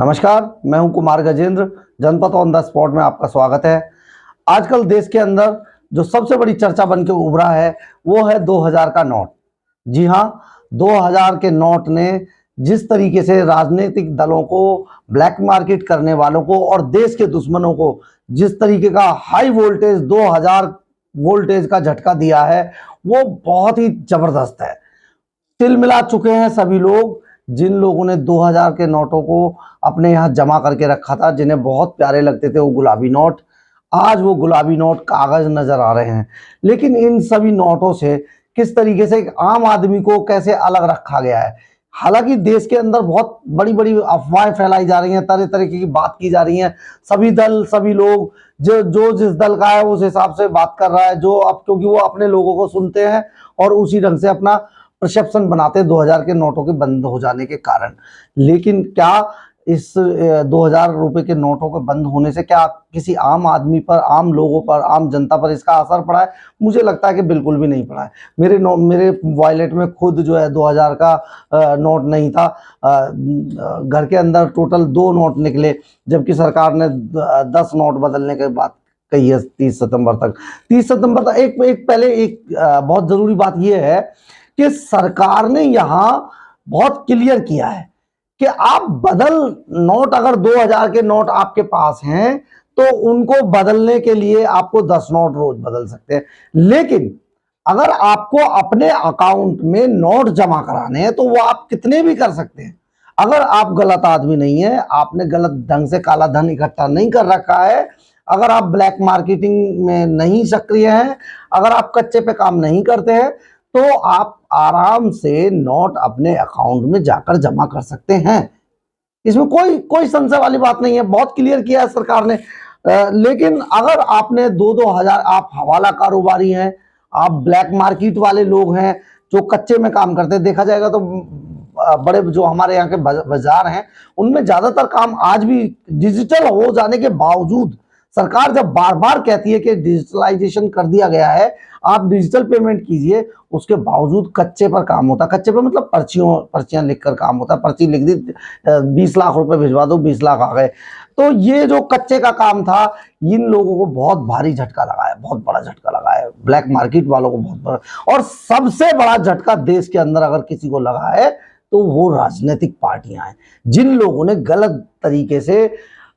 नमस्कार, मैं हूं कुमार गजेंद्र। जनपद ऑन द स्पॉट में आपका स्वागत है। आजकल देश के अंदर जो सबसे बड़ी चर्चा बन के उभरा है वो है 2000 का नोट। जी हां, 2000 के नोट ने जिस तरीके से राजनीतिक दलों को, ब्लैक मार्केट करने वालों को और देश के दुश्मनों को जिस तरीके का हाई वोल्टेज 2000 वोल्टेज का झटका दिया है वो बहुत ही जबरदस्त है। तिल मिला चुके हैं सभी लोग। जिन लोगों ने 2000 के नोटों को अपने यहाँ जमा करके रखा था, जिन्हें बहुत प्यारे लगते थे वो गुलाबी नोट, आज वो गुलाबी नोट कागज नजर आ रहे हैं। लेकिन इन सभी नोटों से किस तरीके से एक आम आदमी को कैसे अलग रखा गया है। हालांकि देश के अंदर बहुत बड़ी बड़ी अफवाहें फैलाई जा रही हैं, तरह तरह की बात की जा रही है। सभी दल, सभी लोग जो जो जिस दल का है उस हिसाब से बात कर रहा है, जो अब क्योंकि वो अपने लोगों को सुनते हैं और उसी ढंग से अपना परसेप्शन बनाते 2000 के नोटों के बंद हो जाने के कारण। लेकिन क्या इस 2000 रुपए के नोटों के बंद होने से क्या किसी आम आदमी पर, आम लोगों पर, आम जनता पर इसका असर पड़ा है? मुझे लगता है कि बिल्कुल भी नहीं पड़ा है। मेरे वॉलेट में खुद जो है 2000 का नोट नहीं था। घर के अंदर टोटल 2 नोट निकले, जबकि सरकार ने 10 नोट बदलने के बाद कही है 30 सितंबर तक। 30 सितंबर तक एक बहुत जरूरी बात यह है कि सरकार ने यहां बहुत क्लियर किया है कि आप नोट, अगर 2000 के नोट आपके पास हैं तो उनको बदलने के लिए आपको 10 नोट रोज बदल सकते हैं। लेकिन अगर आपको अपने अकाउंट में नोट जमा कराने हैं तो वो आप कितने भी कर सकते हैं। अगर आप गलत आदमी नहीं है, आपने गलत ढंग से काला धन इकट्ठा नहीं कर रखा है, अगर आप ब्लैक मार्केटिंग में नहीं सक्रिय हैं, अगर आप कच्चे पे काम नहीं करते हैं, तो आप आराम से नोट अपने अकाउंट में जाकर जमा कर सकते हैं। इसमें कोई कोई संशय वाली बात नहीं है, बहुत क्लियर किया है सरकार ने। लेकिन अगर आपने 2-2 हजार, आप हवाला कारोबारी हैं, आप ब्लैक मार्केट वाले लोग हैं जो कच्चे में काम करते हैं, देखा जाएगा तो बड़े जो हमारे यहाँ के बाजार हैं उनमें ज्यादातर काम आज भी डिजिटल हो जाने के बावजूद, सरकार जब बार बार कहती है कि डिजिटलाइजेशन कर दिया गया है, आप डिजिटल पेमेंट कीजिए, उसके बावजूद कच्चे पर काम होता है। कच्चे पर मतलब पर्चियां लिखकर काम होता है। पर्ची लिख दी, 20 लाख रुपए भिजवा दो, 20 लाख आ गए। तो ये जो कच्चे का काम था, इन लोगों को बहुत भारी झटका लगा है, बहुत बड़ा झटका लगा है, ब्लैक मार्केट वालों को बहुत बड़ा। और सबसे बड़ा झटका देश के अंदर अगर किसी को लगा है तो वो राजनीतिक पार्टियां हैं, जिन लोगों ने गलत तरीके से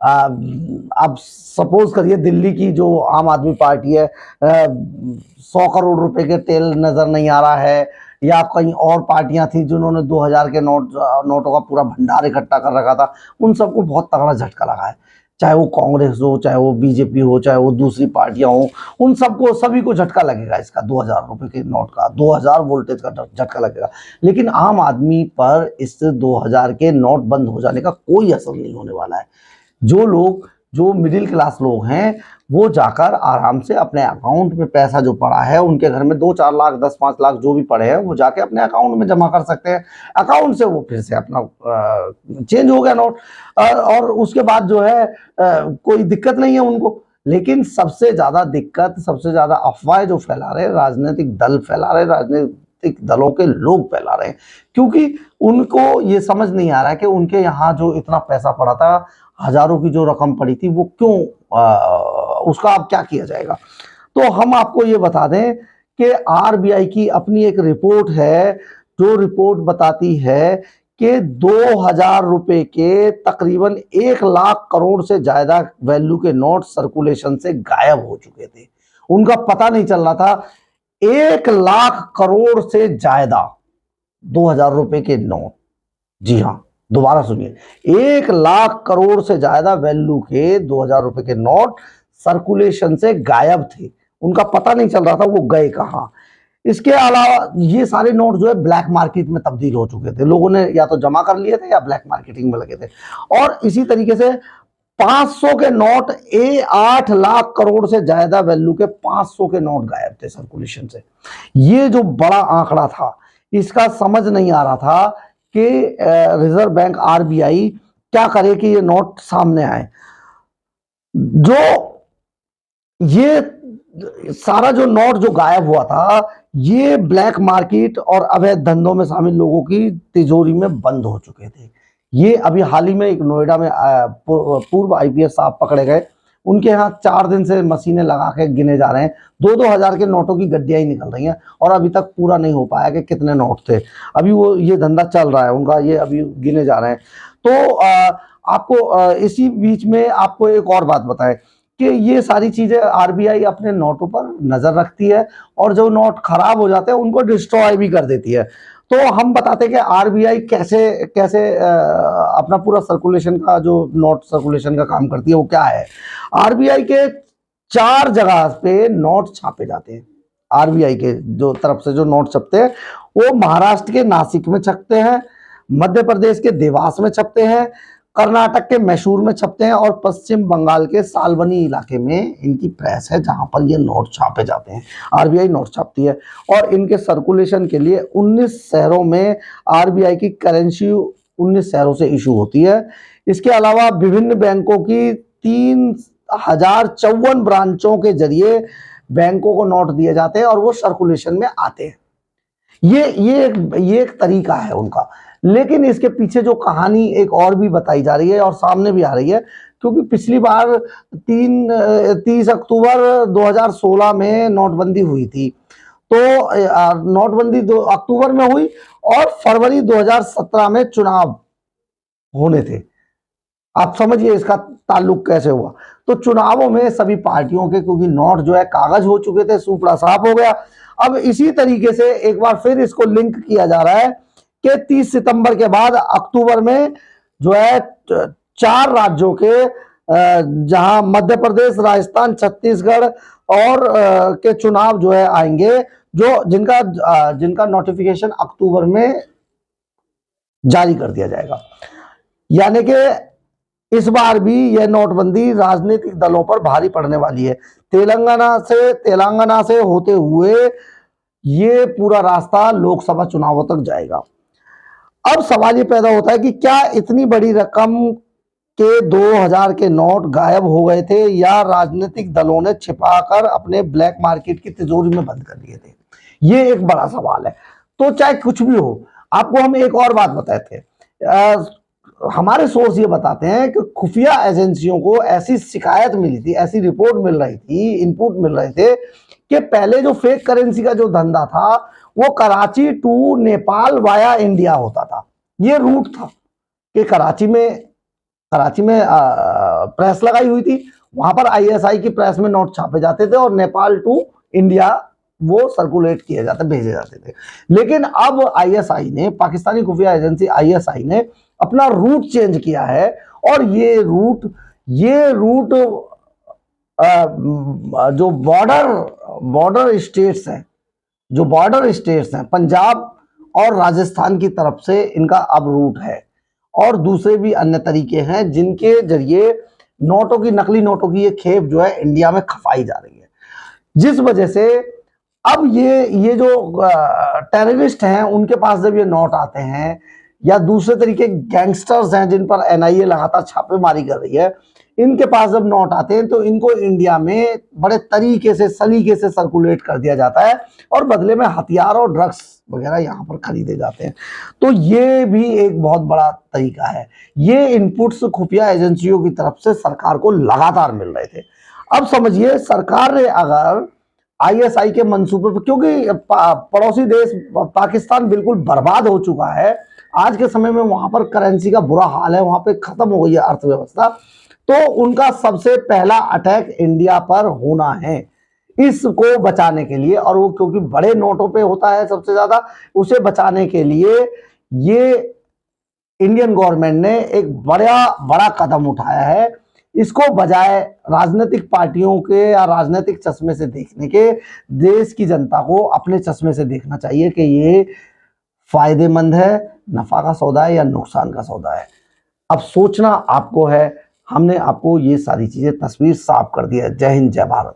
अब सपोज करिए दिल्ली की जो आम आदमी पार्टी है, 100 करोड़ रुपए के तेल नजर नहीं आ रहा है, या कहीं और पार्टियां थी जिन्होंने 2000 के नोटों का पूरा भंडार इकट्ठा कर रखा था, उन सबको बहुत तगड़ा झटका लगा है। चाहे वो कांग्रेस हो, चाहे वो बीजेपी हो, चाहे वो दूसरी पार्टियां हो, उन सबको, सभी को झटका लगेगा इसका। 2000 रुपए के नोट का, 2000 वोल्टेज का झटका लगेगा। लेकिन आम आदमी पर इस 2000 के नोट बंद हो जाने का कोई असर नहीं होने वाला है। जो मिडिल क्लास लोग हैं वो जाकर आराम से अपने अकाउंट में पैसा जो पड़ा है, उनके घर में 2-4 लाख, 10-5 लाख जो भी पड़े हैं, वो जाके अपने अकाउंट में जमा कर सकते हैं। अकाउंट से वो फिर से अपना चेंज हो गया नोट, और उसके बाद जो है कोई दिक्कत नहीं है उनको। लेकिन सबसे ज्यादा दिक्कत, सबसे ज्यादा अफवाह जो फैला रहे राजनीतिक दल फैला रहे, राजनीतिक दलों के लोग फैला रहे हैं, क्योंकि उनको ये समझ नहीं आ रहा है कि उनके यहाँ जो इतना पैसा पड़ा था, हजारों की जो रकम पड़ी थी, वो क्यों, उसका अब क्या किया जाएगा। तो हम आपको ये बता दें कि आरबीआई की अपनी एक रिपोर्ट है, जो रिपोर्ट बताती है कि 2000 रुपए के तकरीबन 1 लाख करोड़ से ज्यादा वैल्यू के नोट सर्कुलेशन से गायब हो चुके थे। उनका पता नहीं चल रहा था। 1 लाख करोड़ से ज्यादा 2000 रुपए के नोट, जी हाँ, दोबारा सुनिए, 1 लाख करोड़ से ज्यादा वैल्यू के 2000 रुपए के नोट सर्कुलेशन से गायब थे। उनका पता नहीं चल रहा था वो गए कहां। इसके अलावा ये सारे नोट जो है ब्लैक मार्केट में तब्दील हो चुके थे, लोगों ने या तो जमा कर लिए थे या ब्लैक मार्केटिंग में लगे थे। और इसी तरीके से 500 के नोट, 8 लाख करोड़ से ज्यादा वैल्यू के 500 के नोट गायब थे सर्कुलेशन से। ये जो बड़ा आंकड़ा था, इसका समझ नहीं आ रहा था कि रिजर्व बैंक आरबीआई क्या करे कि ये नोट सामने आए। जो ये सारा जो नोट जो गायब हुआ था, ये ब्लैक मार्केट और अवैध धंधों में शामिल लोगों की तिजोरी में बंद हो चुके थे। ये अभी हाल ही में एक नोएडा में पूर्व आईपीएस साहब पकड़े गए, उनके यहाँ 4 दिन से मशीनें लगा के गिने जा रहे हैं, 2-2 हजार के नोटों की गड्डियां ही निकल रही हैं और अभी तक पूरा नहीं हो पाया कि कितने नोट थे। अभी वो ये धंधा चल रहा है उनका, ये अभी गिने जा रहे हैं। तो आपको इसी बीच में आपको एक और बात बताएं कि ये सारी चीजें आरबीआई अपने नोटों पर नजर रखती है और जो नोट खराब हो जाते हैं उनको डिस्ट्रॉय भी कर देती है। तो हम बताते हैं कि आरबीआई कैसे कैसे अपना पूरा सर्कुलेशन का, जो नोट सर्कुलेशन का काम करती है वो क्या है। आरबीआई के 4 जगह पे नोट छापे जाते हैं। आरबीआई के जो तरफ से जो नोट छपते हैं वो महाराष्ट्र के नासिक में छपते हैं, मध्य प्रदेश के देवास में छपते हैं, कर्नाटक के मैसूर में छपते हैं और पश्चिम बंगाल के सालबनी इलाके में इनकी प्रेस है जहां पर ये नोट छापे जाते हैं। आरबीआई नोट छापती है और इनके सर्कुलेशन के लिए 19 शहरों में आरबीआई की करेंसी 19 शहरों से इशू होती है। इसके अलावा विभिन्न बैंकों की 3054 ब्रांचों के जरिए बैंकों को नोट दिए जाते हैं और वो सर्कुलेशन में आते हैं। ये एक तरीका है उनका। लेकिन इसके पीछे जो कहानी एक और भी बताई जा रही है और सामने भी आ रही है, क्योंकि पिछली बार 30 अक्टूबर 2016 में नोटबंदी हुई थी। तो नोटबंदी 2 अक्टूबर में हुई और फरवरी 2017 में चुनाव होने थे। आप समझिए इसका ताल्लुक कैसे हुआ। तो चुनावों में सभी पार्टियों के, क्योंकि नोट जो है कागज हो चुके थे, सूपड़ा साफ हो गया। अब इसी तरीके से एक बार फिर इसको लिंक किया जा रहा है कि 30 सितंबर के बाद अक्टूबर में जो है 4 राज्यों के, जहां मध्य प्रदेश, राजस्थान, छत्तीसगढ़ और के चुनाव जो है आएंगे, जो जिनका नोटिफिकेशन अक्टूबर में जारी कर दिया जाएगा। यानी कि इस बार भी यह नोटबंदी राजनीतिक दलों पर भारी पड़ने वाली है। तेलंगाना से होते हुए ये पूरा रास्ता लोकसभा चुनावों तक जाएगा। अब सवाल ये पैदा होता है कि क्या इतनी बड़ी रकम के 2000 के नोट गायब हो गए थे या राजनीतिक दलों ने छिपाकर अपने ब्लैक मार्केट की तिजोरी में बंद कर दिए थे? ये एक बड़ा सवाल है। तो चाहे कुछ भी हो, आपको हम एक और बात बताते थे। हमारे सोर्स ये बताते हैं कि खुफिया एजेंसियों को ऐसी शिकायत मिली थी, ऐसी रिपोर्ट मिल रही थी, इनपुट मिल रहे थे कि पहले जो फेक करेंसी का जो धंधा था वो Karachi to Nepal via India होता था। ये रूट था कि कराची में प्रेस लगाई हुई थी, वहां पर आईएसआई की प्रेस में नोट छापे जाते थे और नेपाल टू इंडिया वो सर्कुलेट किए जाते, भेजे जाते थे। लेकिन अब आईएसआई ने, पाकिस्तानी खुफिया एजेंसी आईएसआई ने अपना रूट चेंज किया है और ये रूट जो बॉर्डर स्टेट्स हैं, जो बॉर्डर स्टेट्स हैं पंजाब और राजस्थान की तरफ से इनका अब रूट है और दूसरे भी अन्य तरीके हैं जिनके जरिए नोटों की, नकली नोटों की ये खेप जो है इंडिया में खपाई जा रही है। जिस वजह से अब ये जो टेररिस्ट हैं उनके पास जब ये नोट आते हैं या दूसरे तरीके गैंगस्टर्स हैं जिन पर एनआईए लगातार छापेमारी कर रही है, इनके पास जब नोट आते हैं तो इनको इंडिया में बड़े तरीके से, सलीके से सर्कुलेट कर दिया जाता है और बदले में हथियार और ड्रग्स वगैरह यहाँ पर खरीदे जाते हैं। तो ये भी एक बहुत बड़ा तरीका है। ये इनपुट्स खुफिया एजेंसियों की तरफ से सरकार को लगातार मिल रहे थे। अब समझिए सरकार ने अगर आईएसआई के मंसूबे पर, क्योंकि पड़ोसी देश पाकिस्तान बिल्कुल बर्बाद हो चुका है आज के समय में, वहां पर करेंसी का बुरा हाल है, वहां पे खत्म हो गई है अर्थव्यवस्था, तो उनका सबसे पहला अटैक इंडिया पर होना है इसको बचाने के लिए। और वो क्योंकि बड़े नोटों पे होता है सबसे ज्यादा, उसे बचाने के लिए ये इंडियन गवर्नमेंट ने एक बड़ा कदम उठाया है। इसको बजाय राजनीतिक पार्टियों के या राजनीतिक चश्मे से देखने के, देश की जनता को अपने चश्मे से देखना चाहिए कि ये फायदेमंद है, नफा का सौदा है या नुकसान का सौदा है। अब सोचना आपको है। हमने आपको ये सारी चीजें, तस्वीर साफ कर दी है। जय हिंद, जय भारत।